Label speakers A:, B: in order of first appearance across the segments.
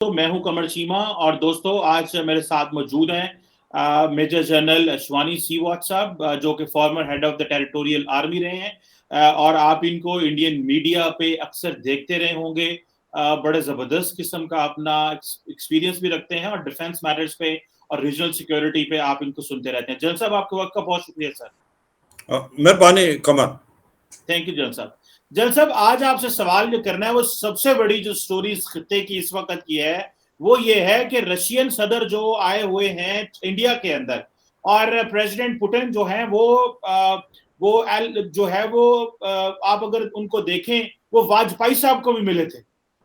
A: तो मैं हूं कमर चीमा और दोस्तों आज मेरे साथ मौजूद हैं मेजर जनरल अशवानी सीवाट साहब जो कि farmer head of the territorial army रहे हैं और आप इनको इंडियन मीडिया पे अक्सर देखते रहे होंगे। बड़े ज़बरदस्त किस्म का अपना एक्सपीरियंस भी रखते हैं और डिफेंस मैटर्स पे और रीजनल सिक्योरिटी पे आप इनको सुनते रहते हैं। जनरल साहब आपके वक्त का बहुत शुक्रिया सर।
B: मेहरबानी कमर।
A: थैंक यू जनरल साहब। जनरल साहब आज आपसे सवाल जो करना है वो सबसे बड़ी जो स्टोरी इस खित्ते की इस वक्त की है वो ये है कि रशियन सदर जो आए हुए हैं इंडिया के अंदर और प्रेसिडेंट पुतिन जो है जो है वो आप अगर उनको देखें वो वाजपेयी साहब को भी मिले थे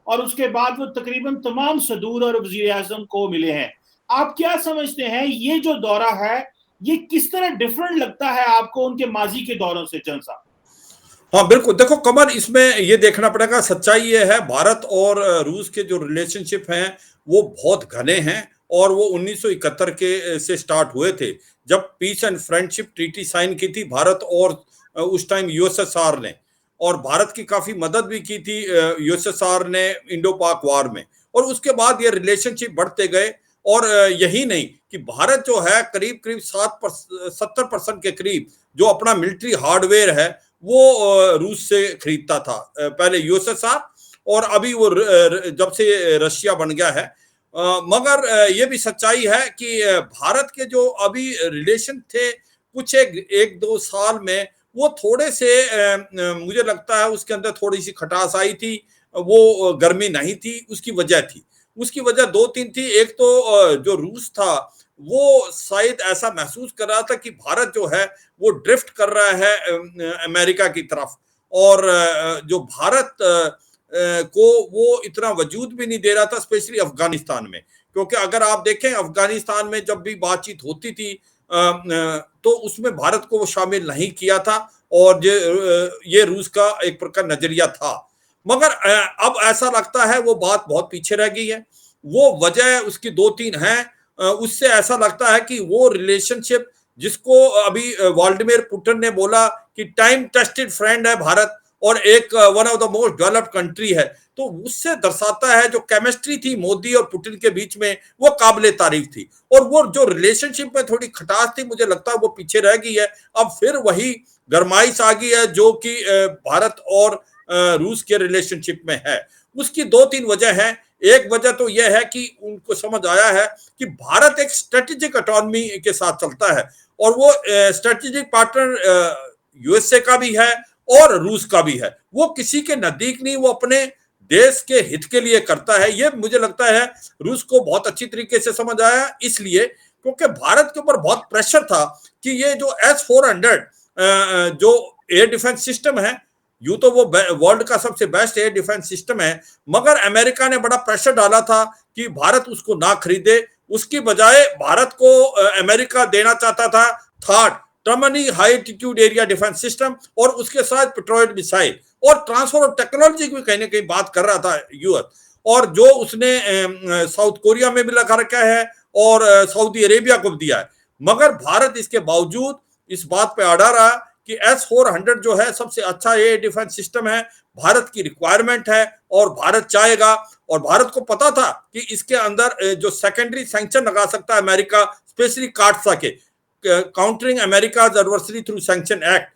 A: और उसके बाद वो तकरीबन तमाम सदूर और वजीर आजम को मिले हैं। आप क्या समझते हैं ये जो दौरा है ये किस तरह डिफरेंट लगता है आपको उनके माजी के दौरों से जनरल साहब?
B: हाँ बिल्कुल, देखो कमर, इसमें ये देखना पड़ेगा। सच्चाई ये है, भारत और रूस के जो रिलेशनशिप हैं वो बहुत घने हैं और वो 1971 के से स्टार्ट हुए थे, जब peace and friendship treaty sign की थी भारत और उस टाइम यूएसएसआर ने। और भारत की काफी मदद भी की थी यूएसएसआर ने इंडो पाक वार में। और उसके बाद ये रिलेशनशिप बढ़ते गए और यही नहीं कि भारत जो है करीब करीब 70% के करीब जो अपना मिलिट्री हार्डवेयर है वो रूस से खरीदता था, पहले यूएसएसआर और अभी वो जब से रशिया बन गया है। मगर ये भी सच्चाई है कि भारत के जो अभी रिलेशन थे कुछ एक दो साल में वो थोड़े से मुझे लगता है उसके अंदर थोड़ी सी खटास आई थी, वो गर्मी नहीं थी। उसकी वजह थी, उसकी वजह दो तीन थी। एक तो जो रूस था वो शायद ऐसा महसूस कर रहा था कि भारत जो है वो ड्रिफ्ट कर रहा है अमेरिका की तरफ, और जो भारत को वो इतना वजूद भी नहीं दे रहा था, स्पेशली अफगानिस्तान में। क्योंकि अगर आप देखें अफगानिस्तान में जब भी बातचीत होती थी तो उसमें भारत को वो शामिल नहीं किया था और ये रूस का एक प्रकार नजरिया था। मगर अब ऐसा लगता है वो बात बहुत पीछे रह गई है। वो वजह उसकी दो तीन है। उससे ऐसा लगता है कि वो रिलेशनशिप जिसको अभी व्लादिमीर पुतिन ने बोला कि टाइम टेस्टेड फ्रेंड है भारत और एक one of the most developed country है, तो उससे दर्शाता है जो केमिस्ट्री थी मोदी और पुतिन के बीच में वो काबिले तारीफ थी। और वो जो रिलेशनशिप में थोड़ी खटास थी मुझे लगता है वो पीछे रह गई है। अब फिर वही गरमाइश आ गई है जो कि भारत और रूस के रिलेशनशिप में है। उसकी दो तीन वजह है। एक वजह तो यह है कि उनको समझ आया है कि भारत एक स्ट्रेटेजिक ऑटोनॉमी के साथ चलता है और वो स्ट्रेटेजिक पार्टनर यूएसए का भी है और रूस का भी है। वो किसी के नजदीक नहीं, वो अपने देश के हित के लिए करता है। ये मुझे लगता है रूस को बहुत अच्छी तरीके से समझ आया, इसलिए क्योंकि भारत के ऊपर बहुत प्रेशर था कि ये जो S-400 जो एयर डिफेंस सिस्टम है, यूं तो वो वर्ल्ड का सबसे बेस्ट एयर डिफेंस सिस्टम है, मगर अमेरिका ने बड़ा प्रेशर डाला था कि भारत उसको ना खरीदे। उसकी बजाय भारत को अमेरिका देना चाहता था third terminal high altitude area defense system और उसके साथ पेट्रोइड मिसाइल और ट्रांसफर ऑफ टेक्नोलॉजी की कहीं ना कहीं बात कर रहा था यूएस। और जो उसने साउथ कोरिया में भी लगा रखा है और सऊदी अरेबिया को भी दिया है। मगर भारत इसके बावजूद इस बात पे अड़ा रहा कि S-400 जो है सबसे अच्छा एयर डिफेंस सिस्टम है, भारत की रिक्वायरमेंट है और भारत चाहेगा। और भारत को पता था कि इसके अंदर जो सेकेंडरी सैंक्शन लगा सकता है अमेरिका, स्पेशली काटसा के countering America's adversary through sanction act.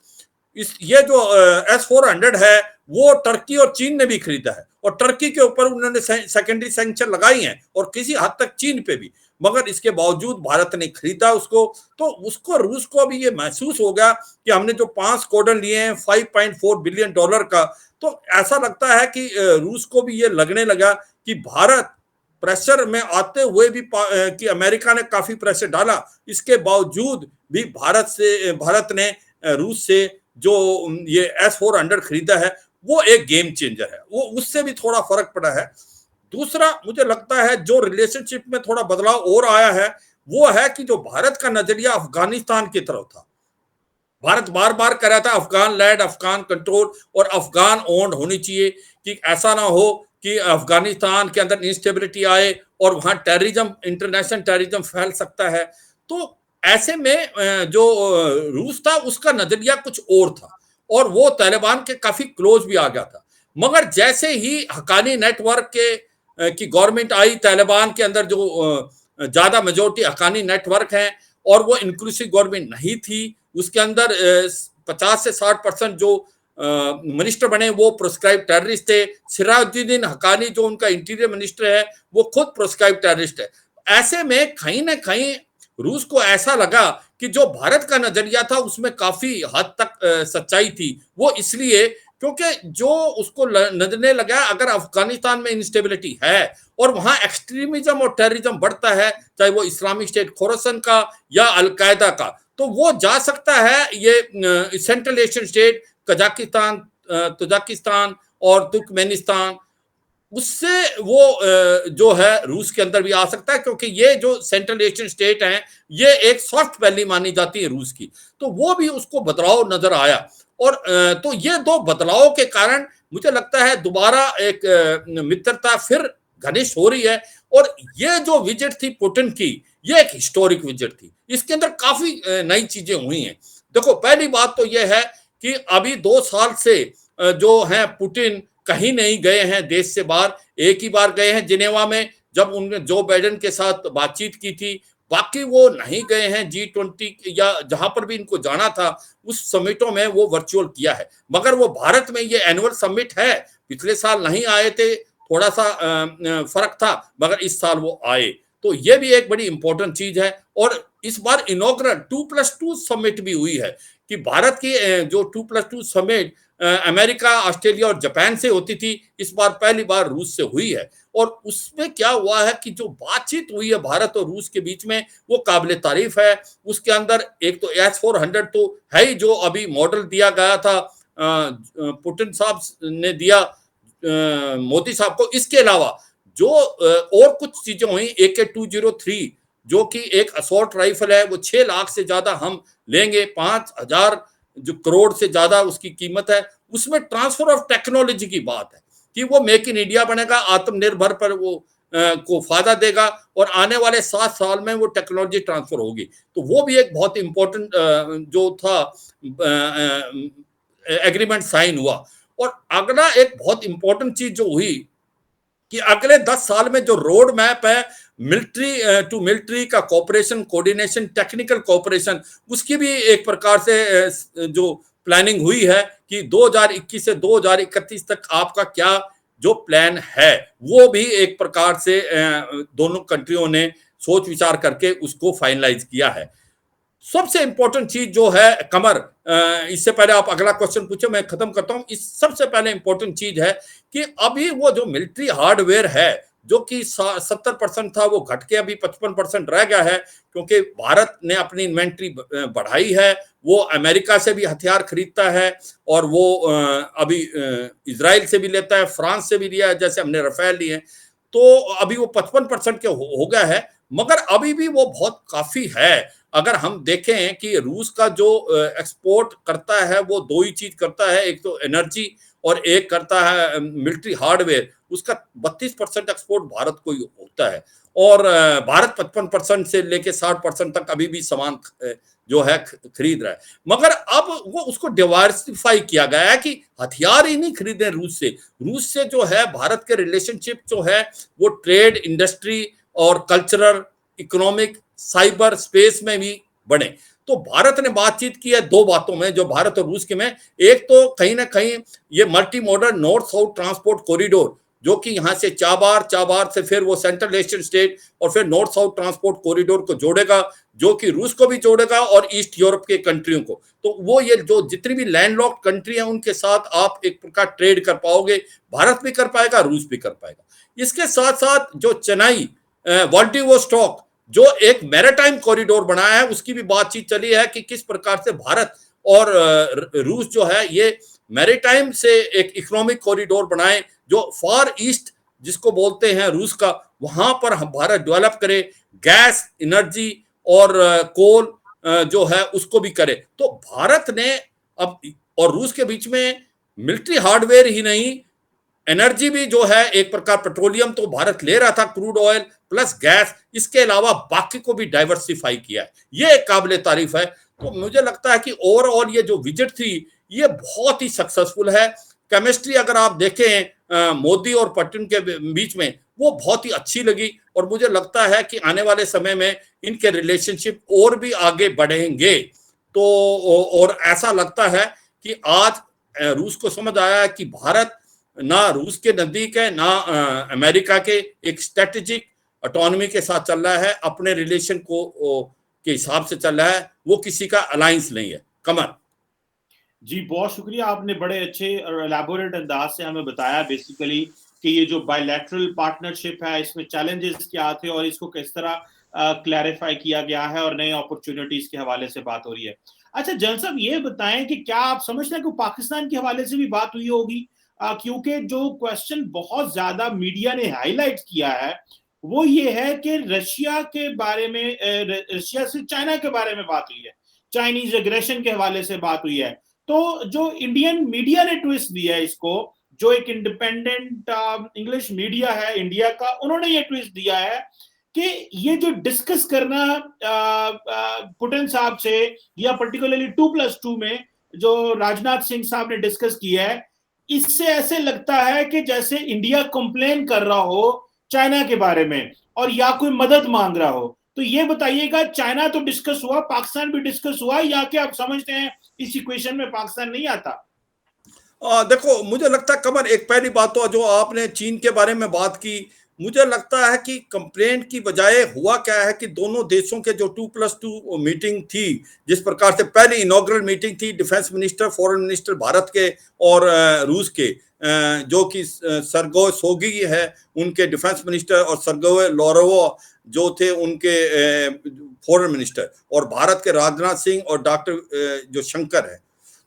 B: ये जो S-400 है वो टर्की और चीन ने भी खरीदा है और टर्की के ऊपर उन्होंने सेकेंडरी सैंक्शन लगाई हैं और किसी हद तक चीन पे भी। मगर इसके बावजूद भारत ने खरीदा उसको, तो उसको रूस को अभी ये महसूस हो गया कि हमने जो 5 स्क्वाड्रन लिए हैं $5.4 बिलियन का, तो ऐसा लगता है कि रूस को भी ये लगने लगा कि भारत प्रेशर में आते हुए भी कि अमेरिका ने काफी प्रेशर डाला, इसके बावजूद भी भारत ने रूस से जो ये S-400 खरीदा है वो एक गेम चेंजर है। वो उससे भी थोड़ा फर्क पड़ा है। दूसरा मुझे लगता है जो रिलेशनशिप में थोड़ा बदलाव और आया है वो है कि जो भारत का नजरिया अफगानिस्तान की तरफ था, भारत बार बार कह रहा था अफगान लैंड, अफगान कंट्रोल और अफगान ओन्ड होनी चाहिए, कि ऐसा ना हो कि अफगानिस्तान के अंदर इंस्टेबिलिटी आए और वहां टेररिज्म, इंटरनेशनल टेररिज्म फैल सकता है। तो ऐसे में जो रूस था उसका नजरिया कुछ और था और वो तालिबान के काफी क्लोज भी आ गया था। मगर जैसे ही हक्कानी नेटवर्क के कि गवर्नमेंट आई, तालिबान के अंदर जो ज्यादा मेजोरिटी हकानी नेटवर्क है और वो इंक्लूसिव गवर्नमेंट नहीं थी, उसके अंदर 50 से 60% जो मिनिस्टर बने वो प्रोस्क्राइब टेररिस्ट थे। सिराजुद्दीन हकानी जो उनका इंटीरियर मिनिस्टर है वो खुद प्रोस्क्राइब टेररिस्ट है। ऐसे में कहीं ना कहीं रूस को ऐसा लगा कि जो भारत का नजरिया था उसमें काफी हद तक सच्चाई थी। वो इसलिए क्योंकि जो उसको नजरने लगा अगर अफगानिस्तान में इंस्टेबिलिटी है और वहां एक्सट्रीमिज्म और टेररिज्म बढ़ता है, चाहे वो इस्लामिक स्टेट खोरासन का या अलकायदा का, तो वो जा सकता है ये central Asian state Kazakhstan, Tajikistan और तुर्कमेनिस्तान, उससे वो जो है रूस के अंदर भी आ सकता है, क्योंकि ये जो सेंट्रल एशियन स्टेट हैं ये एक सॉफ्ट वैली मानी जाती है रूस की। तो वो भी उसको बदलाव नजर आया और तो ये दो बदलावों के कारण मुझे लगता है दोबारा एक मित्रता फिर घनिष्ठ हो रही है। और ये जो विजिट थी पुतिन की, ये एक हिस्टोरिक विजिट थी। इसके अंदर काफी नई चीजें हुई हैं। देखो, पहली बात तो यह है कि अभी 2 साल से जो है पुतिन कहीं नहीं गए हैं देश से बाहर। एक ही बार गए हैं जिनेवा में, जब उन्होंने जो बाइडेन के साथ बातचीत की थी। बाकी वो नहीं गए हैं G20 या जहां पर भी इनको जाना था उस समिटों में वो वर्चुअल किया है। मगर वो भारत में ये एनुअल समिट है, पिछले साल नहीं आए थे, थोड़ा सा फर्क था, मगर इस साल वो आए। तो ये भी एक बड़ी इंपॉर्टेंट चीज है। और इस बार इनॉग्रल 2+2 समिट भी हुई है कि भारत की जो 2+2 समिट अमेरिका, ऑस्ट्रेलिया और जापान से होती थी, इस बार पहली बार रूस से हुई है। और उसमें क्या हुआ है कि जो बातचीत हुई है भारत और रूस के बीच में वो काबिल तारीफ है। उसके अंदर एक तो S-400 तो है ही, जो अभी मॉडल दिया गया था पुतिन साहब ने दिया मोदी साहब को। इसके अलावा जो और कुछ चीजें हुई, AK-203 जो कि एक असॉल्ट राइफल है, वो 6 लाख से ज्यादा हम लेंगे, 5,000 जो करोड़ से ज्यादा उसकी कीमत है। उसमें ट्रांसफर ऑफ टेक्नोलॉजी की बात है कि वो मेक इन इंडिया बनेगा, आत्मनिर्भर पर वो को फायदा देगा और आने वाले 7 साल में वो टेक्नोलॉजी ट्रांसफर होगी। तो वो भी एक बहुत इंपॉर्टेंट जो था एग्रीमेंट साइन हुआ। और अगला एक बहुत इंपॉर्टेंट चीज जो हुई कि अगले 10 साल में जो रोड मैप है मिलिट्री टू मिलिट्री का कोऑपरेशन, कोऑर्डिनेशन, टेक्निकल कोऑपरेशन, उसकी भी एक प्रकार से जो प्लानिंग हुई है कि 2021 से 2031 तक आपका क्या जो प्लान है, वो भी एक प्रकार से दोनों कंट्रियों ने सोच विचार करके उसको फाइनलाइज किया है। सबसे इंपॉर्टेंट चीज जो है कमर, इससे पहले आप अगला क्वेश्चन पूछो, मैं खत्म करता हूं। इस सबसे पहले इंपॉर्टेंट चीज है कि अभी वो जो मिलिट्री हार्डवेयर है जो कि 70% था, वो घट के अभी 55% रह गया है, क्योंकि भारत ने अपनी इन्वेंट्री बढ़ाई है। वो अमेरिका से भी हथियार खरीदता है और वो अभी इजराइल से भी लेता है, फ्रांस से भी लिया है, जैसे हमने रफेल लिए हैं। तो अभी वो 55% के हो गया है, मगर अभी भी वो बहुत काफी है। अगर हम देखें कि रूस का जो एक्सपोर्ट करता है वो 2 ही चीज करता है, एक तो एनर्जी और एक करता है मिलिट्री हार्डवेयर। उसका 32% एक्सपोर्ट भारत को ही होता है और भारत 55% से लेके 60% तक अभी भी सामान जो है खरीद रहा है। मगर अब वो उसको डिवर्सिफाई किया गया है कि हथियार ही नहीं खरीदे रूस से। रूस से जो है भारत के रिलेशनशिप जो है वो ट्रेड, इंडस्ट्री और कल्चरल, इकोनॉमिक, साइबर स्पेस में भी बने। तो भारत ने बातचीत की है 2 बातों में जो भारत और रूस के में। एक तो कहीं ना कहीं ये multi modal north south transport corridor, जो कि यहाँ से चाबार से फिर वो सेंट्रल एशियन स्टेट और फिर नॉर्थ साउथ ट्रांसपोर्ट कॉरिडोर को जोड़ेगा, जो कि रूस को भी जोड़ेगा और ईस्ट यूरोप के कंट्रियों को। तो वो ये जो जितनी भी लैंडलॉक्ड कंट्री है उनके साथ आप एक प्रकार ट्रेड कर पाओगे, भारत भी कर पाएगा, रूस भी कर पाएगा। इसके साथ साथ जो चेन्नई व्लादिवोस्टॉक जो एक मैरीटाइम कॉरिडोर बनाया है, उसकी भी बातचीत चली है कि किस प्रकार से भारत और रूस जो है ये मैरीटाइम से एक इकोनॉमिक कॉरिडोर बनाए, जो फार ईस्ट जिसको बोलते हैं रूस का, वहां पर हम भारत डेवलप करे, गैस, एनर्जी और कोल जो है उसको भी करे। तो भारत ने अब और रूस के बीच में मिलिट्री हार्डवेयर ही नहीं, एनर्जी भी जो है एक प्रकार पेट्रोलियम तो भारत ले रहा था, क्रूड ऑयल प्लस गैस, इसके अलावा बाकी को भी डाइवर्सिफाई किया है। ये एक काबिल तारीफ है। तो मुझे लगता है कि ओवरऑल ये जो विजिट थी ये बहुत ही सक्सेसफुल है। केमिस्ट्री अगर आप देखें मोदी और पुतिन के बीच में, वो बहुत ही अच्छी लगी। और मुझे लगता है कि आने वाले समय में इनके रिलेशनशिप और भी आगे बढ़ेंगे। तो और ऐसा लगता है कि आज रूस को समझ आया है कि भारत ना रूस के नजदीक है, ना अमेरिका के, एक स्ट्रेटेजिक ऑटोनॉमी के साथ चल रहा है, अपने रिलेशन को के हिसाब से चल रहा है, वो किसी का अलायंस नहीं है। कमर
A: जी, बहुत शुक्रिया, आपने बड़े अच्छे और एलैबोरेट अंदाज से हमें बताया बेसिकली कि ये जो बायलैटरल पार्टनरशिप है इसमें चैलेंजेस क्या थे और इसको किस तरह क्लैरिफाई किया गया है और नए अपॉर्चुनिटीज के हवाले से बात हो रही है। अच्छा जनरल साहब, ये बताएं कि क्या आप समझते हैं कि पाकिस्तान के हवाले से भी बात हुई होगी? क्योंकि जो क्वेश्चन बहुत ज्यादा मीडिया ने हाईलाइट किया है वो ये है कि रशिया के बारे में, रशिया से चाइना के बारे में बात हुई है, चाइनीज एग्रेशन के हवाले से बात हुई है। तो जो इंडियन मीडिया ने ट्विस्ट दिया है इसको, जो एक इंडिपेंडेंट इंग्लिश मीडिया है इंडिया का, उन्होंने ये ट्विस्ट दिया है कि ये जो डिस्कस करना पुतिन साहब से, या पर्टिकुलरली 2+2 में जो राजनाथ सिंह साहब ने डिस्कस किया है, इससे ऐसे लगता है कि जैसे इंडिया कंप्लेन कर रहा हो चाइना के बारे में और या कोई मदद मांग रहा हो। तो ये बताइएगा, चाइना तो डिस्कस हुआ, पाकिस्तान भी डिस्कस हुआ, या क्या आप समझते हैं इस इक्वेशन में पाकिस्तान नहीं आता?
B: देखो, मुझे लगता है कमर, एक पहली बात तो जो आपने चीन के बारे में बात की, मुझे लगता है कि कंप्लेंट की बजाय हुआ क्या है कि दोनों देशों के जो 2+2 मीटिंग थी, जिस प्रकार से पहली इनॉग्रल मीटिंग थी defence minister, foreign minister Bharat के और रूस के, जो कि सरगोय सोगी है उनके डिफेंस मिनिस्टर और सरगोय लॉरोवो जो थे उनके फॉरेन मिनिस्टर, और भारत के राजनाथ सिंह और डॉक्टर जो शंकर है।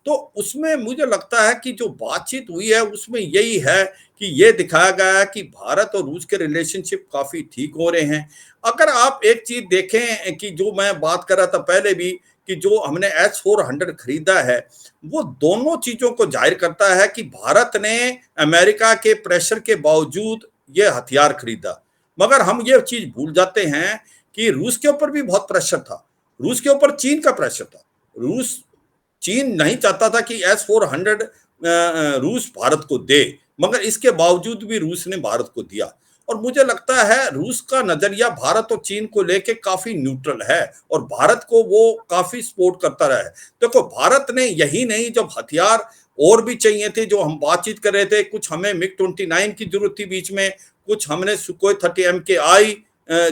B: तो उसमें मुझे लगता है कि जो बातचीत हुई है उसमें यही है कि ये दिखाया गया है कि भारत और रूस के रिलेशनशिप काफी ठीक हो रहे हैं। अगर आप एक चीज देखें कि जो मैं बात कर रहा था पहले भी, कि जो हमने S-400 खरीदा है, वो दोनों चीजों को जाहिर करता है कि भारत ने अमेरिका के प्रेशर के बावजूद ये हथियार खरीदा। मगर हम ये चीज भूल जाते हैं कि रूस के ऊपर भी बहुत प्रेशर था, रूस के ऊपर चीन का प्रेशर था। रूस चीन नहीं चाहता था कि S-400 रूस भारत को दे, मगर इसके बावजूद भी रूस ने भारत को दिया। और मुझे लगता है रूस का नजरिया भारत और चीन को लेके काफी न्यूट्रल है और भारत को वो काफी सपोर्ट करता रहा है। देखो, भारत ने यही नहीं, जब हथियार और भी चाहिए थे, जो हम बातचीत कर रहे थे, कुछ हमें MiG-29 की जरूरत थी बीच में, कुछ हमने सुखोई 30 MKI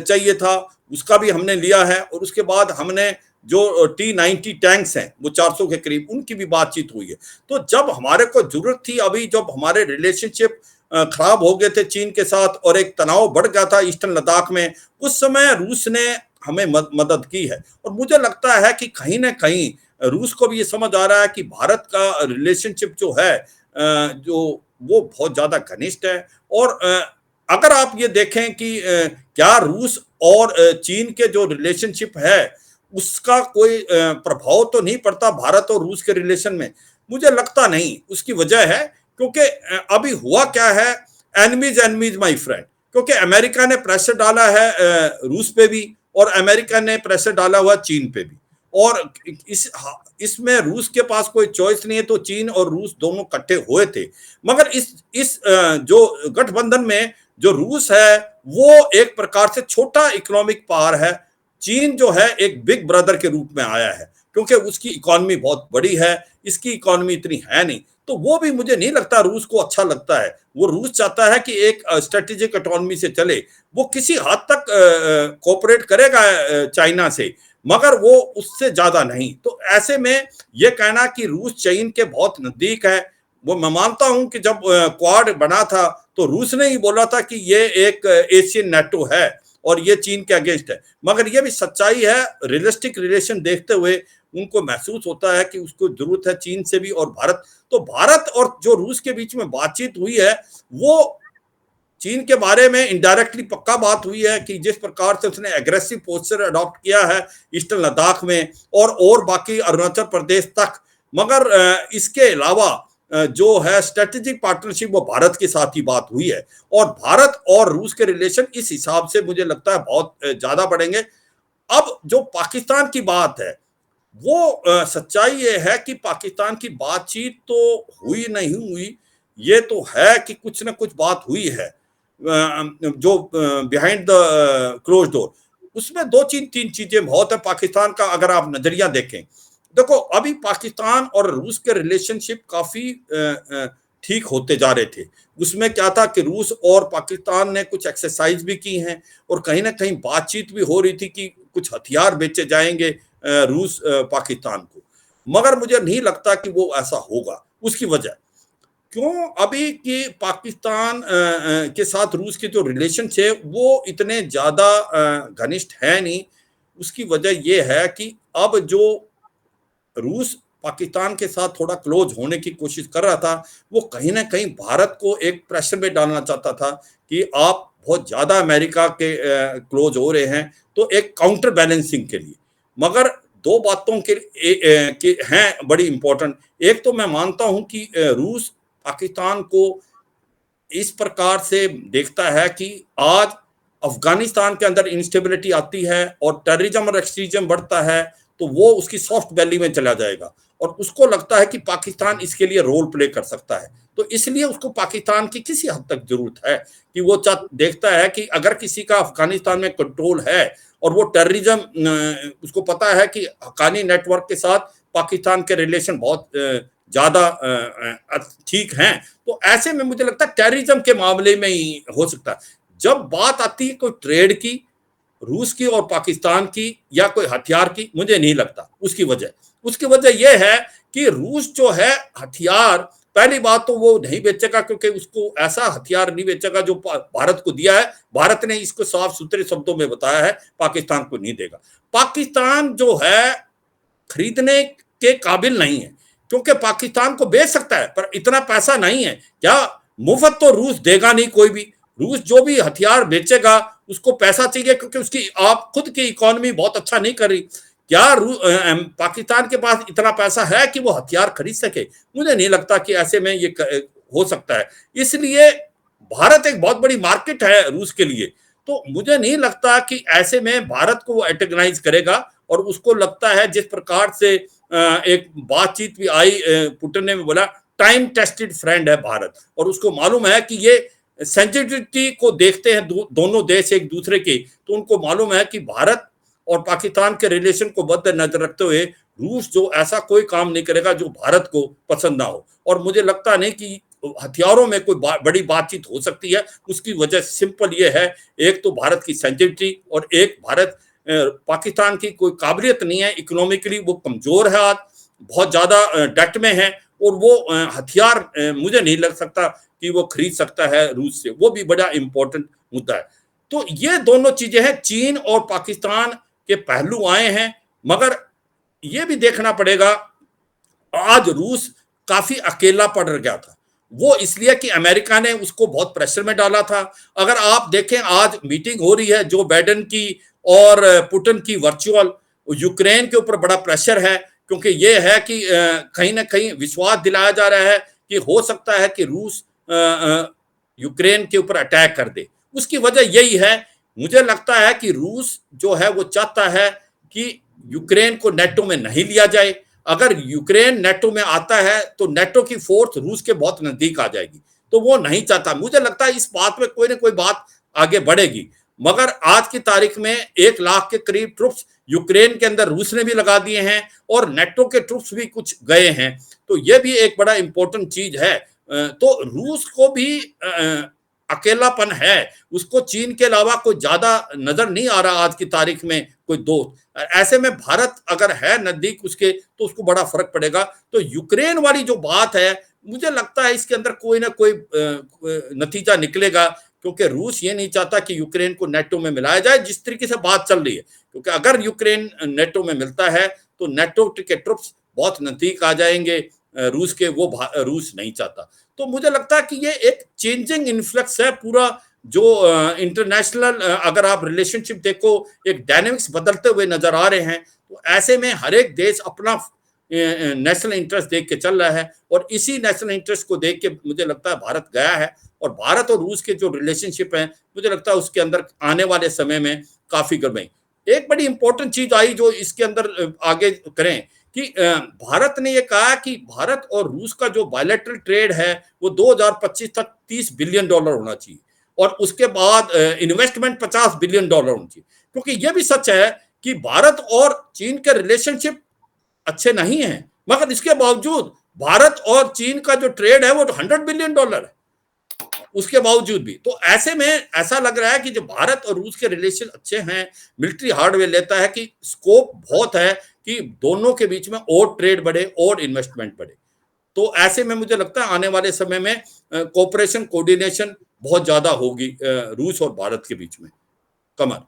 B: चाहिए था, उसका भी हमने लिया है। और उसके बाद हमने जो T-90 टैंक्स हैं वो 400 के करीब, उनकी भी बातचीत हुई है। तो जब हमारे को जरूरत थी, अभी जब हमारे रिलेशनशिप खराब हो गए थे चीन के साथ और एक तनाव बढ़ गया था ईस्टर्न लद्दाख में, उस समय रूस ने हमें मदद की है। और मुझे लगता है कि कहीं ना कहीं रूस को भी ये समझ आ रहा है कि भारत का रिलेशनशिप जो है जो वो बहुत ज्यादा घनिष्ठ है। और अगर आप ये देखें कि क्या रूस और चीन के जो रिलेशनशिप है उसका कोई प्रभाव तो नहीं पड़ता भारत और रूस के रिलेशन में, मुझे लगता नहीं। उसकी वजह है क्योंकि अभी हुआ क्या है, एनिमीज एनिमीज माय फ्रेंड, क्योंकि अमेरिका ने प्रेशर डाला है रूस पे भी और अमेरिका ने प्रेशर डाला हुआ चीन पे भी। और इसमें रूस के पास कोई चॉइस नहीं है, तो चीन और रूस दोनों इकट्ठे हुए थे। मगर इस जो गठबंधन में जो रूस है वो एक प्रकार से छोटा इकोनॉमिक पावर है, चीन जो है एक बिग ब्रदर के रूप में आया है, क्योंकि उसकी इकोनॉमी बहुत बड़ी है, इसकी इकोनॉमी इतनी है नहीं। तो वो भी मुझे नहीं लगता रूस को अच्छा लगता है। वो रूस चाहता है कि एक स्ट्रेटेजिक इकोनॉमी से चले, वो किसी हद तक कोऑपरेट करेगा चाइना से, मगर वो उससे ज्यादा नहीं। तो ऐसे में ये कहना कि रूस चीन के बहुत नजदीक है, वो मैं मानता हूं कि जब क्वाड बना था तो रूस ने ही बोला था कि ये एक एशियन नेटो है और ये चीन के अगेंस्ट है। मगर ये भी सच्चाई है, रियलिस्टिक रिलेशन देखते हुए उनको महसूस होता है कि उसको जरूरत है चीन से भी और भारत। तो भारत और जो रूस के बीच में बातचीत हुई है वो चीन के बारे में इनडायरेक्टली पक्का बात हुई है कि जिस प्रकार से उसने एग्रेसिव पोस्चर अडॉप्ट किया है ईस्टर्न लद्दाख में और बाकी अरुणाचल प्रदेश तक। मगर इसके अलावा जो है स्ट्रेटेजिक पार्टनरशिप वो भारत के साथ ही बात हुई है और भारत और रूस के रिलेशन इस हिसाब से मुझे लगता है बहुत ज्यादा बढ़ेंगे। अब जो पाकिस्तान की बात है वो सच्चाई ये है कि पाकिस्तान की बातचीत तो हुई नहीं हुई, ये तो है कि कुछ ना कुछ बात हुई है। जो बिहाइंड द क्लोज डोर, उसमें दो तीन चीजें बहुत है पाकिस्तान का, अगर आप नजरिया देखें। देखो अभी पाकिस्तान और रूस के रिलेशनशिप काफी ठीक होते जा रहे थे। उसमें क्या था कि रूस और पाकिस्तान ने कुछ एक्सरसाइज भी की हैं और कहीं ना कहीं बातचीत भी हो रही थी कि कुछ हथियार बेचे जाएंगे रूस पाकिस्तान को। मगर मुझे नहीं लगता कि वो ऐसा होगा। उसकी वजह क्यों, अभी की पाकिस्तान के साथ रूस के जो रिलेशन है वो इतने ज्यादा घनिष्ठ है नहीं। उसकी वजह यह है कि अब जो रूस पाकिस्तान के साथ थोड़ा क्लोज होने की कोशिश कर रहा था, वो कहीं ना कहीं भारत को एक प्रेशर में डालना चाहता था कि आप बहुत ज्यादा अमेरिका के क्लोज हो रहे हैं, तो एक काउंटर बैलेंसिंग के लिए। मगर दो बातों के हैं बड़ी इंपॉर्टेंट। एक तो मैं मानता हूं कि रूस पाकिस्तान को इस प्रकार से देखता है कि आज अफगानिस्तान के अंदर इंस्टेबिलिटी आती है और टेररिज्म और एक्सट्रीजम बढ़ता है, तो वो उसकी सॉफ्ट वैली में चला जाएगा और उसको लगता है कि पाकिस्तान इसके लिए रोल प्ले कर सकता है। तो इसलिए उसको पाकिस्तान की किसी हद तक जरूरत है कि वो देखता है कि अगर किसी का अफगानिस्तान में कंट्रोल है और वो टेररिज्म, उसको पता है कि हक्कानी नेटवर्क के साथ पाकिस्तान के रिलेशन बहुत ज्यादा ठीक हैं, तो ऐसे में मुझे लगता है टेररिज्म के मामले में ही हो सकता है। जब बात आती है कोई ट्रेड की, रूस की और पाकिस्तान की, या कोई हथियार की, मुझे नहीं लगता। उसकी वजह यह है कि रूस जो है हथियार, पहली बात तो वो नहीं बेचेगा क्योंकि उसको ऐसा हथियार नहीं बेचेगा जो भारत को दिया है। भारत ने इसको साफ सुथरे शब्दों में बताया है, पाकिस्तान को नहीं देगा। पाकिस्तान जो है खरीदने के काबिल नहीं है, क्योंकि पाकिस्तान को बेच सकता है पर इतना पैसा नहीं है। क्या मुफ्त तो रूस देगा नहीं कोई भी। रूस जो भी हथियार बेचेगा उसको पैसा चाहिए, क्योंकि उसकी आप खुद की इकोनॉमी बहुत अच्छा नहीं कर रही। क्या पाकिस्तान के पास इतना पैसा है कि वो हथियार खरीद सके? मुझे नहीं लगता कि ऐसे में ये हो सकता है। इसलिए भारत एक बहुत बड़ी मार्केट है रूस के लिए, तो मुझे नहीं लगता कि ऐसे में भारत को वो एंटेगनाइज करेगा। और उसको लगता है जिस प्रकार से एक बातचीत भी आई, पुतिन ने बोला टाइम टेस्टेड फ्रेंड है भारत, और उसको मालूम है कि ये सेंसिटिविटी को देखते हैं दोनों देश एक दूसरे के, तो उनको मालूम है कि भारत और पाकिस्तान के रिलेशन को मद्देनजर रखते हुए रूस जो ऐसा कोई काम नहीं करेगा जो भारत को पसंद ना हो। और मुझे लगता नहीं कि हथियारों में कोई बड़ी बातचीत हो सकती है। उसकी वजह सिंपल ये है, एक तो भारत की सेंसिटिविटी और एक भारत पाकिस्तान की कोई काबिलियत नहीं है। इकोनॉमिकली वो कमजोर है, आज बहुत ज्यादा डेट में है, और वो हथियार मुझे नहीं लग सकता कि वो खरीद सकता है रूस से। वो भी बड़ा इंपॉर्टेंट मुद्दा है। तो ये दोनों चीजें हैं, चीन और पाकिस्तान के पहलू आए हैं। मगर ये भी देखना पड़ेगा, आज रूस काफी अकेला पड़ गया था। वो इसलिए कि अमेरिका ने उसको बहुत प्रेशर में डाला था। अगर आप देखें आज मीटिंग हो रही है जो बाइडेन की और पुतिन की वर्चुअल, यूक्रेन के ऊपर बड़ा प्रेशर है, क्योंकि ये है कि कहीं ना कहीं विश्वास दिलाया जा रहा है कि हो सकता है कि रूस यूक्रेन के ऊपर अटैक कर दे। उसकी वजह यही है, मुझे लगता है कि रूस जो है वो चाहता है कि यूक्रेन को नेटो में नहीं लिया जाए। अगर यूक्रेन नेटो में आता है तो नेटो की फोर्स रूस के बहुत नजदीक आ जाएगी, तो वो नहीं चाहता। मुझे लगता है इस बात में कोई ना कोई बात आगे बढ़ेगी। मगर आज की तारीख में 1 लाख के करीब ट्रुप्स यूक्रेन के अंदर रूस ने भी लगा दिए हैं और नेटो के ट्रुप्स भी कुछ गए हैं, तो ये भी एक बड़ा इंपॉर्टेंट चीज है। तो रूस को भी अकेलापन है, उसको चीन के अलावा कोई ज्यादा नजर नहीं आ रहा आज की तारीख में कोई दोस्त। ऐसे में भारत अगर है नजदीक उसके तो उसको बड़ा फर्क पड़ेगा। तो यूक्रेन वाली जो बात है, मुझे लगता है इसके अंदर कोई ना कोई नतीजा निकलेगा, क्योंकि रूस ये नहीं चाहता कि यूक्रेन को नेटो में मिलाया जाए जिस तरीके से बात चल रही है। क्योंकि अगर यूक्रेन नेटो में मिलता है तो नेटो के ट्रुप्स बहुत नजदीक आ जाएंगे रूस के, वो रूस नहीं चाहता। तो मुझे लगता है कि ये एक चेंजिंग इन्फ्लक्स है पूरा, जो इंटरनेशनल अगर आप रिलेशनशिप देखो, एक डायनेमिक्स बदलते हुए नजर आ रहे हैं। तो ऐसे में हर एक देश अपना नेशनल इंटरेस्ट देख के चल रहा है, और इसी नेशनल इंटरेस्ट को देख के मुझे लगता है भारत गया है। और भारत और रूस के जो रिलेशनशिप है, मुझे लगता है उसके अंदर आने वाले समय में काफी गर्मी। एक बड़ी इंपॉर्टेंट चीज आई जो इसके अंदर आगे करें कि भारत ने यह कहा कि भारत और रूस का जो बायलैटरल ट्रेड है वो 2025 तक $30 बिलियन होना चाहिए। और उसके बाद इन्वेस्टमेंट $50 बिलियन होनी चाहिए। क्योंकि यह भी सच है कि भारत और चीन के रिलेशनशिप अच्छे नहीं हैं, मगर इसके बावजूद भारत और चीन का जो ट्रेड है वो $100 बिलियन है उसके बावजूद भी। तो ऐसे में ऐसा लग रहा है कि जो भारत और रूस के रिलेशन अच्छे हैं, मिलिट्री हार्डवेयर लेता है कि स्कोप बहुत है कि दोनों के बीच में और ट्रेड बढ़े और इन्वेस्टमेंट बढ़े। तो ऐसे में मुझे लगता है आने वाले समय में कोऑपरेशन, कोऑर्डिनेशन बहुत ज्यादा होगी रूस और भारत के बीच में। कमर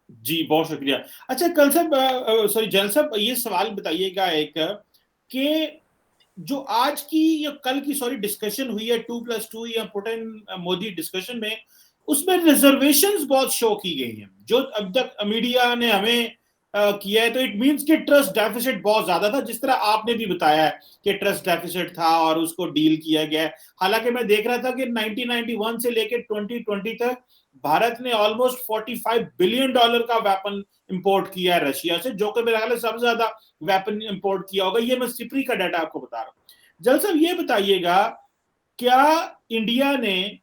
A: जी, बहुत शुक्रिया। अच्छा कल साहब, सॉरी जनरल साहब, ये सवाल बताइएगा एक कि जो आज की या कल की सॉरी डिस्कशन हुई है 2+2 या पुतिन मोदी डिस्कशन में, उसमें रिजर्वेशंस बहुत शो की गई हैं जो अब तक मीडिया ने हमें किया है। तो इट मींस कि ट्रस्ट डेफिसिट बहुत ज्यादा था, जिस तरह आपने भी बताया है कि ट्रस्ट डेफिसिट था और उसको डील किया गया है। हालांकि मैं देख रहा था कि 1991 से लेकर 2020 तक भारत ने ऑलमोस्ट $45 बिलियन का वेपन इंपोर्ट किया है रशिया से, जो कि मेरे ख्याल से सबसे ज्यादा वेपन इंपोर्ट किया होगा। ये मैं सिपरी का डाटा आपको बता रहा हूं। जल साहब ये बताइएगा, क्या इंडिया ने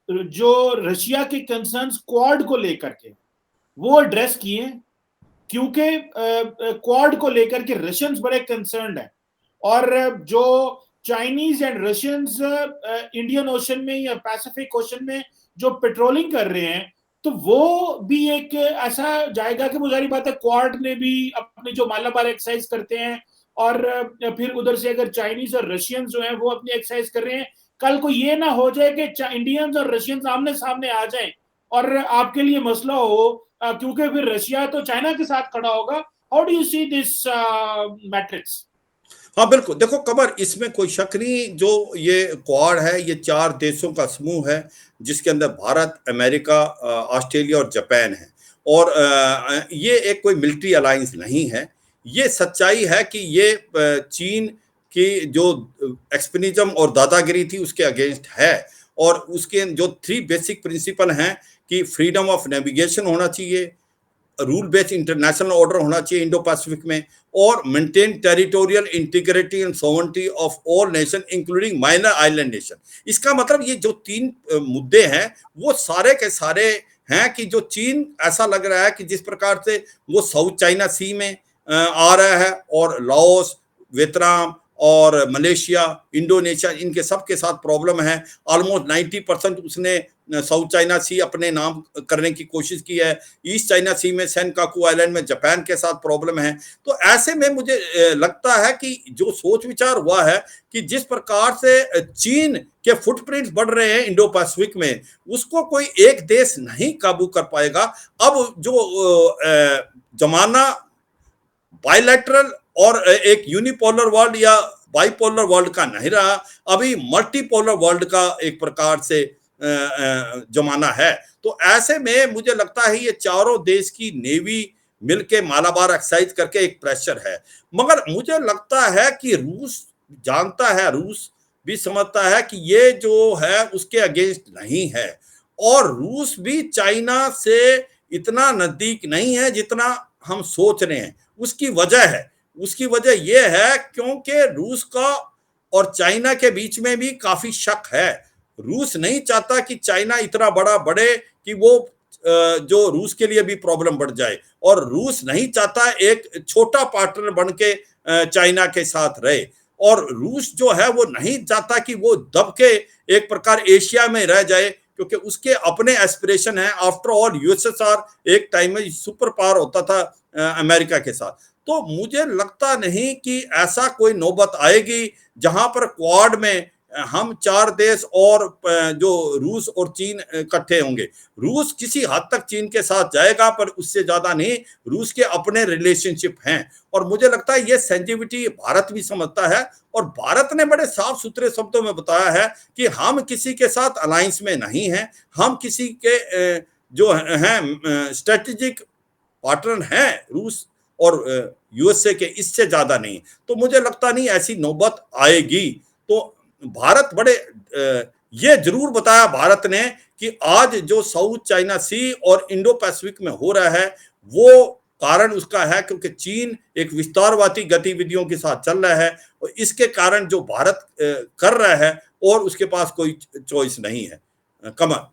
A: जो रशिया के कंसर्न्स क्वाड को लेकर के वो एड्रेस किए? क्योंकि क्वाड को लेकर के रशियंस बड़े कंसर्न्ड हैं, और जो Chinese and Russians Indian ocean में या पैसिफिक ओशन में जो पेट्रोलिंग कर रहे हैं, तो वो भी एक ऐसा जाएगा कि वो जारी बात है क्वाड ने भी अपनी जो मालाबार एक्सरसाइज करते हैं, और फिर उधर से अगर चाइनीज और रशियंस जो हैं वो अपनी एक्सरसाइज कर रहे हैं, कल को ये ना हो जाए कि इंडियंस और रशियंस आमने सामने आ जाएं और आपके लिए मसला हो, क्योंकि फिर रशिया तो चाइना के साथ खड़ा होगा। How do you see this matrix?
B: हाँ बिल्कुल, देखो कमर, इसमें कोई शक नहीं, जो ये क्वाड है ये 4 देशों का समूह है जिसके अंदर भारत, अमेरिका, ऑस्ट्रेलिया और जापान है। और ये एक कोई मिलिट्री अलायंस नहीं है। ये सच्चाई है कि ये चीन की जो एक्सपेनिज्म और दादागिरी थी उसके अगेंस्ट है। और उसके जो 3 बेसिक प्रिंसिपल हैं कि फ्रीडम ऑफ नेविगेशन होना चाहिए, रूल बेस्ड इंटरनेशनल ऑर्डर होना चाहिए इंडो पैसिफिक में, और maintain territorial integrity and sovereignty of all nation including minor island nation. इसका मतलब ये जो 3 मुद्दे हैं वो सारे के सारे हैं कि जो चीन ऐसा लग रहा है कि जिस प्रकार से वो साउथ चाइना सी में आ रहा है, और लाओस, वियतनाम और मलेशिया, इंडोनेशिया, इनके सबके साथ प्रॉब्लम है। ऑलमोस्ट 90% उसने साउथ चाइना सी अपने नाम करने की कोशिश की है। ईस्ट चाइना सी में सेनकाकू आइलैंड में जापान के साथ प्रॉब्लम है। तो ऐसे में मुझे लगता है कि जो सोच विचार हुआ है कि जिस प्रकार से चीन के फुटप्रिंट्स बढ़ रहे हैं इंडो पैसिफिक में, उसको कोई एक देश नहीं काबू कर पाएगा। अब जो जमाना बायलैटरल और एक यूनिपोलर वर्ल्ड या बाइपोलर वर्ल्ड का नहीं रहा, अभी मल्टीपोलर वर्ल्ड का एक प्रकार से जमाना है। तो ऐसे में मुझे लगता है ये चारों देश की नेवी मिलके मालाबार एक्सरसाइज करके एक प्रेशर है। मगर मुझे लगता है कि रूस जानता है, रूस भी समझता है कि ये जो है उसके अगेंस्ट नहीं है, और रूस भी चाइना से इतना नजदीक नहीं है जितना हम सोच रहे हैं। उसकी वजह यह है क्योंकि रूस का और चाइना के बीच में भी काफी शक है। रूस नहीं चाहता कि चाइना इतना बड़ा बढ़े कि वो जो रूस के लिए भी प्रॉब्लम बढ़ जाए, और रूस नहीं चाहता एक छोटा पार्टनर बन के चाइना के साथ रहे, और रूस जो है वो नहीं चाहता कि वो दब के एक प्रकार एशिया में रह जाए, क्योंकि उसके अपने एस्पिरेशन है। आफ्टर ऑल यूएसएसआर एक टाइम में सुपर पावर होता था अमेरिका के साथ। तो मुझे लगता नहीं कि ऐसा कोई नौबत आएगी जहां पर क्वाड में हम 4 देश और जो रूस और चीन इकट्ठे होंगे। रूस किसी हद तक चीन के साथ जाएगा, पर उससे ज्यादा नहीं। रूस के अपने रिलेशनशिप हैं, और मुझे लगता है ये सेंसिटिविटी भारत भी समझता है, और भारत ने बड़े साफ सुथरे शब्दों में बताया है कि हम किसी के साथ अलायंस में नहीं हैं, हम किसी के जो हैं स्ट्रेटेजिक पार्टनर हैं रूस और यूएसए के, इससे ज्यादा नहीं। तो मुझे लगता नहीं ऐसी नौबत आएगी। तो भारत बड़े ये जरूर बताया भारत ने कि आज जो साउथ चाइना सी और इंडो पैसिफिक में हो रहा है वो कारण उसका है क्योंकि चीन एक विस्तारवादी गतिविधियों के साथ चल रहा है, और इसके कारण जो भारत कर रहा है, और उसके पास कोई चॉइस नहीं है। कमल।